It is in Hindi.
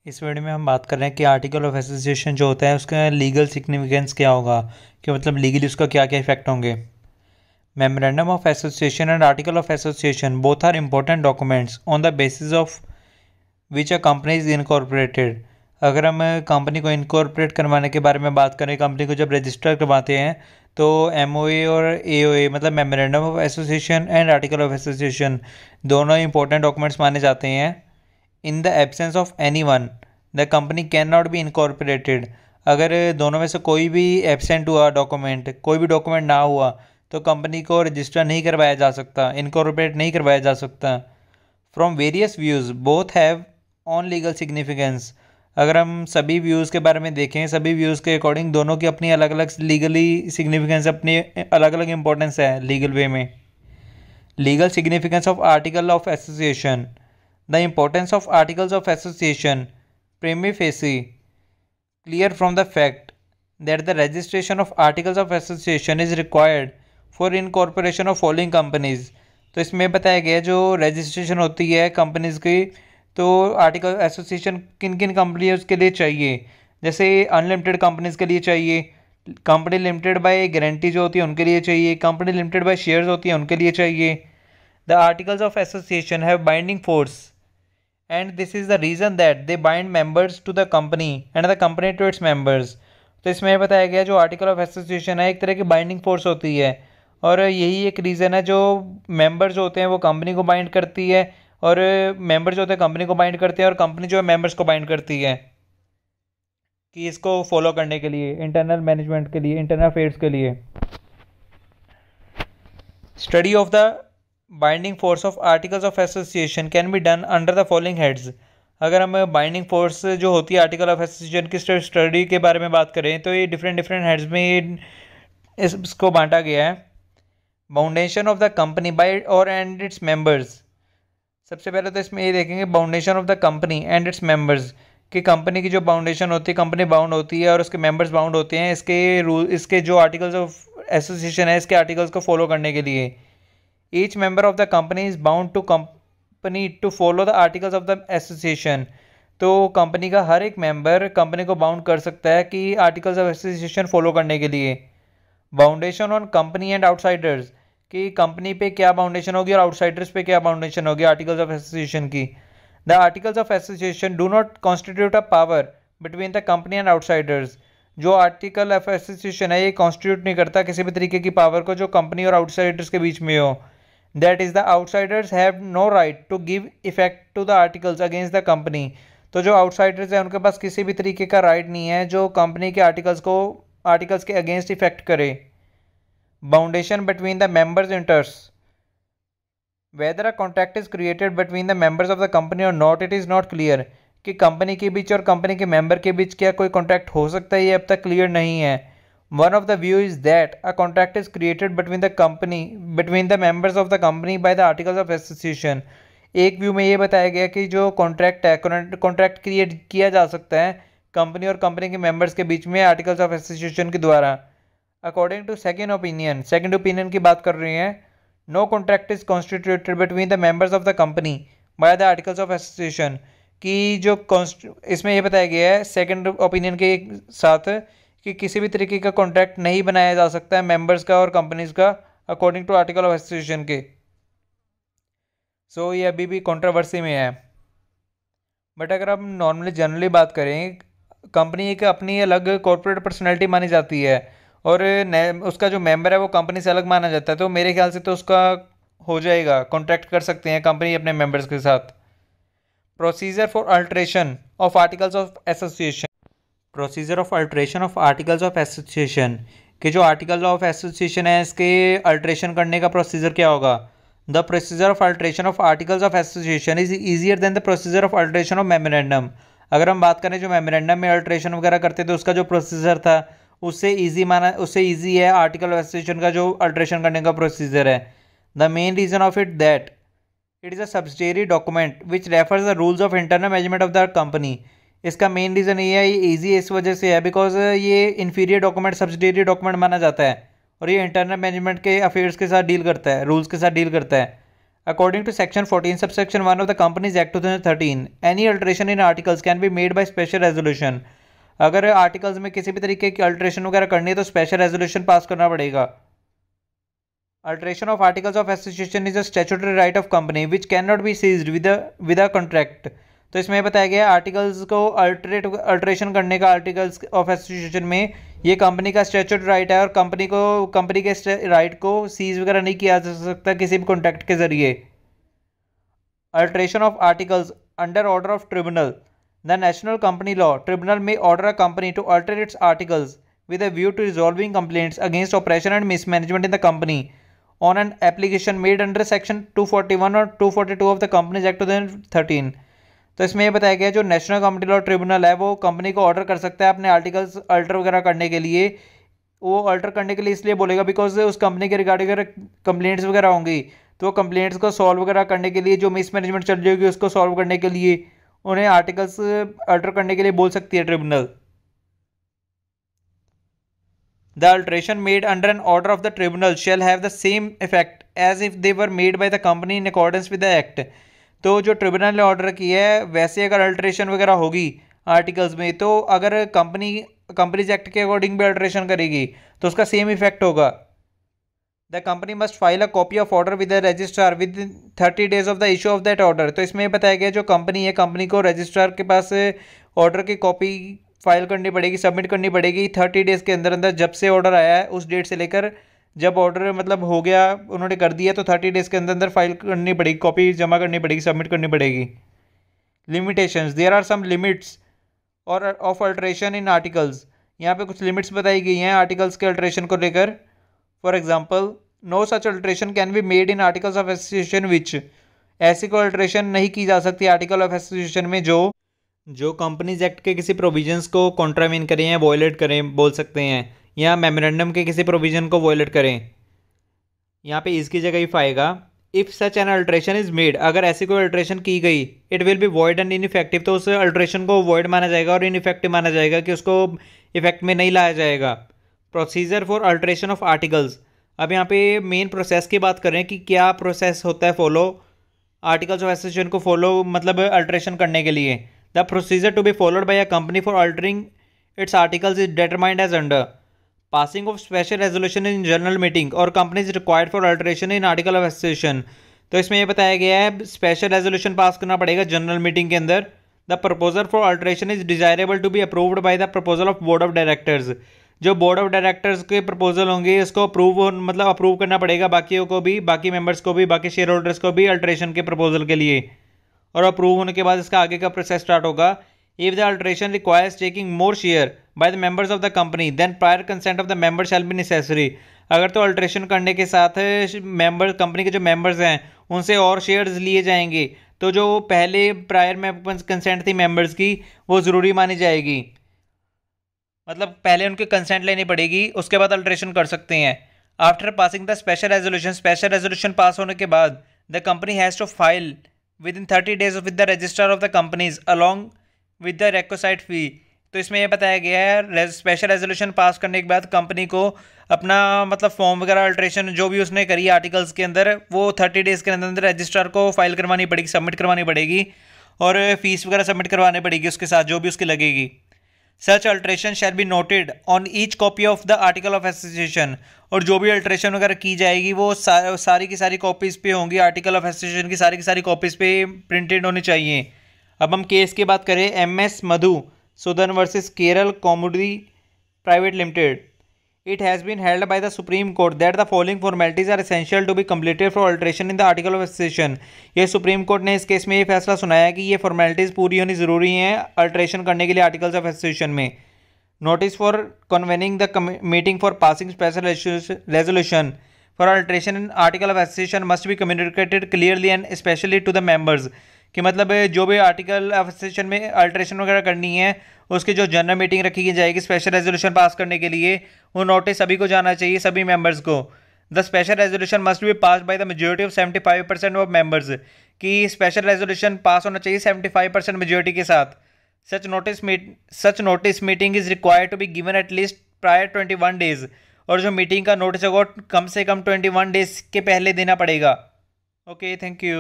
इस वीडियो में हम बात कर रहे हैं कि आर्टिकल ऑफ एसोसिएशन जो होता है उसका लीगल सिग्निफिकेंस क्या होगा, कि मतलब लीगली उसका क्या क्या इफेक्ट होंगे। Memorandum of association and article of association both are important documents on the basis of which a company is incorporated. अगर हम कंपनी को इनकॉर्पोरेट करवाने के बारे में बात करें, कंपनी को जब रजिस्टर करवाते हैं तो एमओए और एओए मतलब memorandum of association and article of association दोनों इंपॉर्टेंट डॉक्यूमेंट्स माने जाते हैं। In the absence of any one the company can not be incorporated. अगर दोनों में से कोई भी एब्सेंट हुआ डॉक्यूमेंट, कोई भी डॉक्यूमेंट ना हुआ, तो कंपनी को रजिस्टर नहीं करवाया जा सकता, इनकॉर्पोरेट नहीं करवाया जा सकता। From various views both have on legal significance. अगर हम सभी व्यूज़ के बारे में देखें, सभी व्यूज़ के अकॉर्डिंग दोनों की अपनी अलग अलग लीगली सिग्निफिकेंस, अपनी अलग अलग इंपॉर्टेंस है लीगल वे में। Legal significance of article of association. The importance of articles of association prima facie clear from the fact that the registration of articles of association is required for incorporation of following companies। तो इसमें बताया गया जो रजिस्ट्रेशन होती है कंपनीज की, तो आर्टिकल एसोसिएशन किन किन कंपनीज के लिए चाहिए। जैसे अनलिमिटेड कंपनीज के लिए चाहिए, कंपनी लिमिटेड बाय गारंटी जो होती है उनके लिए चाहिए, कंपनी लिमिटेड बाय शेयर्स होती है उनके लिए चाहिए। The articles of association have binding force and this is the reason that they bind members to the company and the company to its members। तो इसमें बताया गया जो आर्टिकल ऑफ एसोसिएशन है एक तरह की बाइंडिंग फोर्स होती है, और यही एक रीज़न है जो मेंबर्स होते हैं वो कंपनी को बाइंड करती है, और मेंबर्स जो होते हैं कंपनी को बाइंड करते हैं, और कंपनी जो है मेंबर्स को बाइंड करती है कि इसको फॉलो करने के लिए, इंटरनल मैनेजमेंट के लिए, इंटरनल अफेयर्स के लिए। Study of the binding force of articles of association can be done under the following heads. अगर हम बाइंडिंग फोर्स जो होती है आर्टिकल ऑफ एसोसिएशन की स्टडी के बारे में बात करें, तो ये डिफरेंट डिफरेंट हेड्स में इसको बांटा गया है। Boundation of the company by और एंड इट्स मेंबर्स। सबसे पहले तो इसमें ये देखेंगे boundation of the company and its members, कि कंपनी की जो बाउंडेशन होती है, कंपनी बाउंड होती है और उसके मेंबर्स बाउंड होते हैं इसके रूल, इसके जो आर्टिकल्स ऑफ एसोसिएशन है इसके आर्टिकल्स को फॉलो करने के लिए। Each member of the company is bound to company to follow the articles of the association। तो कंपनी का हर एक मेंबर कंपनी को बाउंड कर सकता है कि आर्टिकल्स ऑफ एसोसिएशन फॉलो करने के लिए। बाउंडेशन ऑन कंपनी एंड आउटसाइडर्स, कि कंपनी पे क्या बाउंडेशन होगी और आउटसाइडर्स पे क्या बाउंडेशन होगी आर्टिकल्स ऑफ एसोसिएशन की। The articles of association do not constitute a power between the company and outsiders. जो आर्टिकल ऑफ एसोसिएशन है ये कॉन्स्टिट्यूट नहीं करता किसी भी तरीके की पावर को जो कंपनी और आउटसाइडर्स के बीच में हो। That is the outsiders have no right to give effect to the articles against the company। तो जो आउटसाइडर्स हैं उनके पास किसी भी तरीके का राइट नहीं है जो कंपनी के आर्टिकल्स के अगेंस्ट इफेक्ट करे। Boundation between the members interest. Whether a contract is created between the members of the company और not, it is not clear. कि कंपनी के बीच और कंपनी के मेंबर के बीच क्या कोई कॉन्ट्रैक्ट हो सकता है, ये अब तक क्लियर नहीं है। One of the view is that a contract is created between the members of the company by the articles of association। एक व्यू में ये बताया गया कि जो कॉन्ट्रैक्ट है, कॉन्ट्रैक्ट क्रिएट किया जा सकता है कंपनी और कंपनी के मेंबर्स के बीच में आर्टिकल्स ऑफ एसोसिएशन के द्वारा। अकॉर्डिंग टू सेकेंड ओपिनियन की बात कर रहे हैं, no contract is constituted between the members of the company by the articles of association. कि जो इसमें ये बताया गया है सेकेंड ओपिनियन के साथ कि किसी भी तरीके का कॉन्ट्रैक्ट नहीं बनाया जा सकता है मेंबर्स का और कंपनीज का according to article of association के। सो ये अभी भी कंट्रोवर्सी में है। बट अगर हम नॉर्मली जनरली बात करें, कंपनी एक अपनी अलग कॉर्पोरेट पर्सनैलिटी मानी जाती है, और उसका जो मेंबर है वो कंपनी से अलग माना जाता है, तो मेरे ख्याल से तो उसका हो जाएगा, कॉन्ट्रैक्ट कर सकते हैं कंपनी अपने मेंबर्स के साथ। Procedure for alteration of articles of association. Procedure of alteration of articles of association, के जो आर्टिकल ऑफ एसोसिएशन है इसके अल्ट्रेशन करने का प्रोसीजर क्या होगा। The procedure of alteration of articles of association is easier than the procedure of alteration of memorandum. अगर हम बात करें जो मेमोरेंडम में अल्ट्रेशन वगैरह करते थे उसका जो प्रोसीजर था उससे ईजी है आर्टिकल ऑफ एसोसिएशन का जो अल्ट्रेशन करने का प्रोसीजर है। The main reason of it that it is a subsidiary document which refers the rules of internal management of the company. इसका मेन रीज़न ये है, ये ईजी इस वजह से है बिकॉज ये इन्फीरियर डॉक्यूमेंट, सब्सिडियरी डॉक्यूमेंट माना जाता है, और ये इंटरनल मैनेजमेंट के अफेयर्स के साथ डील करता है, रूल्स के साथ डील करता है। According to Section 14, Subsection 1 of the Companies Act 2013, any alteration in articles can be made by special resolution. अगर आर्टिकल्स में किसी भी तरीके की अल्ट्रेशन वगैरह करनी है तो स्पेशल रेजोल्यूशन पास करना पड़ेगा. Alteration of articles of association is a statutory right of company which can not be seized with a contract. तो इसमें बताया गया आर्टिकल्स को अल्ट्रेशन करने का आर्टिकल्स ऑफ एसोसिएशन में ये कंपनी का स्टैट्यूटरी राइट है और कंपनी के राइट को सीज वगैरह नहीं किया जा सकता किसी भी कॉन्ट्रैक्ट के जरिए. Alteration of articles under order of tribunal. The National Company Law Tribunal may order a company to alter its articles with a view to resolving complaints against operation and mismanagement in the company on an application made under Section 241 or 242 of the Companies Act 2013. तो इसमें ये बताया गया जो नेशनल कंपनी लॉ ट्रिब्यूनल है वो कंपनी को ऑर्डर कर सकता है अपने आर्टिकल्स अल्टर वगैरह करने के लिए. वो अल्टर करने के लिए इसलिए बोलेगा बिकॉज उस कंपनी के रिगार्डिंग अगर कंप्लेंट्स वगैरह होंगी तो कंप्लेंट्स को सॉल्व वगैरह करने के लिए जो मिसमैनेजमेंट चल रही होगी उसको सॉल्व करने के लिए उन्हें आर्टिकल्स अल्टर करने के लिए बोल सकती है tribunal. The alteration made under an order of the tribunal shall have the same effect as if they were made by the company in accordance with the act. तो जो ट्रिब्यूनल ने ऑर्डर किया है वैसे अगर अल्ट्रेशन वगैरह होगी आर्टिकल्स में तो अगर कंपनीज एक्ट के अकॉर्डिंग भी अल्ट्रेशन करेगी तो उसका सेम इफेक्ट होगा. The company must file a copy of order with the registrar with 30 days of the issue of that order. तो इसमें बताया गया जो कंपनी है कंपनी को रजिस्ट्रार के पास ऑर्डर की कॉपी फाइल करनी पड़ेगी सबमिट करनी पड़ेगी 30 days के अंदर अंदर जब से ऑर्डर आया है उस डेट से लेकर जब ऑर्डर मतलब हो गया उन्होंने कर दिया तो 30 days के अंदर अंदर फाइल करनी पड़ेगी कॉपी जमा करनी पड़ेगी सबमिट करनी पड़ेगी. Limitations. There are some limits और ऑफ अल्ट्रेशन इन आर्टिकल्स. यहाँ पे कुछ लिमिट्स बताई गई हैं आर्टिकल्स के अल्ट्रेशन को लेकर. For example no such alteration can be made in articles of association which. ऐसी कोई अल्ट्रेशन नहीं की जा सकती आर्टिकल ऑफ एसोसिएशन में जो कंपनीज एक्ट के किसी प्रोविजंस को कॉन्ट्रावीन करें या वॉयलेट करें बोल सकते हैं या मेमोरेंडम के किसी प्रोविजन को वॉयलेट करें. यहाँ पे इसकी जगह इफ आएगा. If such an alteration is made. अगर ऐसी कोई अल्ट्रेशन की गई it will be void and ineffective. तो उस अल्ट्रेशन को वॉइड माना जाएगा और इनइफेक्टिव माना जाएगा कि उसको इफेक्ट में नहीं लाया जाएगा. Procedure for alteration of articles. अब यहाँ पे मेन प्रोसेस की बात करें कि क्या प्रोसेस होता है फॉलो आर्टिकल्स ऑफ एसोसिएशन को फॉलो मतलब अल्ट्रेशन करने के लिए. The procedure to be followed by a company for altering its articles is determined as under. Passing of special resolution in general meeting और company is required for alteration in article of association. तो इसमें यह बताया गया है स्पेशल रेजोल्यूशन पास करना पड़ेगा जनरल मीटिंग के अंदर. The proposal for alteration is desirable to be approved by the proposal of board of directors. जो बोर्ड ऑफ डायरेक्टर्स के प्रपोजल होंगे इसको अप्रूव करना पड़ेगा बाकियों को भी बाकी मेंबर्स को भी बाकी शेयर होल्डर्स को भी अल्ट्रेशन के प्रपोजल के लिए. और अप्रूव होने के बाद इसका आगे का प्रोसेस स्टार्ट होगा. If the alteration requires taking more share by the members of the company then prior consent of the member shall be necessary. अगर तो अल्ट्रेशन करने के साथ मेंबर कंपनी के जो मेंबर्स हैं उनसे और शेयर्स लिए जाएंगे तो जो पहले प्रायर में कंसेंट थी मेंबर्स की वो ज़रूरी मानी जाएगी. मतलब पहले उनकी कंसेंट लेनी पड़ेगी उसके बाद अल्ट्रेशन कर सकते हैं. After passing the special resolution pass होने के बाद the company has to file within 30 days with the registrar of the companies along with the requisite fee. तो इसमें यह बताया गया है स्पेशल रेजोल्यूशन पास करने के बाद कंपनी को अपना मतलब फॉर्म वगैरह अल्ट्रेशन जो भी उसने करी आर्टिकल्स के अंदर वो 30 days के अंदर रजिस्ट्रार को फाइल करवानी पड़ेगी सबमिट करवानी पड़ेगी और फीस वगैरह सबमिट करवानी पड़ेगी उसके साथ जो भी उसकी लगेगी. Such alteration shall be noted on each copy of the article of association. और जो भी अल्ट्रेशन वगैरह की जाएगी वो सारी की सारी कॉपीज़ पे होंगी आर्टिकल ऑफ एसोसिएशन की सारी कॉपीज़ पे प्रिंटेड होनी चाहिए. अब हम केस की बात करें MS Madhusudan versus Kerala commodity private limited. It has been held by the Supreme Court that the following formalities are essential to be completed for alteration in the article of association. ये सुप्रीम कोर्ट ने इस केस में ये फैसला सुनाया कि ये फॉर्मेलिटीज़ पूरी होनी ज़रूरी हैं अल्ट्रेशन करने के लिए आर्टिकल्स ऑफ एसोसिएशन में. Notice for convening the meeting for passing special resolution for alteration in article of association must be communicated clearly and specially to the members. कि मतलब जो भी आर्टिकल ऑफ एसोसिएशन में अल्ट्रेशन वगैरह करनी है उसकी जो जनरल मीटिंग रखी जाएगी स्पेशल रेजोल्यूशन पास करने के लिए वो नोटिस सभी को जाना चाहिए सभी मेंबर्स को. The special resolution must be pass by the majority of 75% of members. कि स्पेशल रेजोल्यूशन पास होना चाहिए 75% मेजोरिटी के साथ. Such notice meeting is required to be given at least prior 21 days. और जो मीटिंग का नोटिस होगा कम से कम 21 days के पहले देना पड़ेगा. Okay, thank you.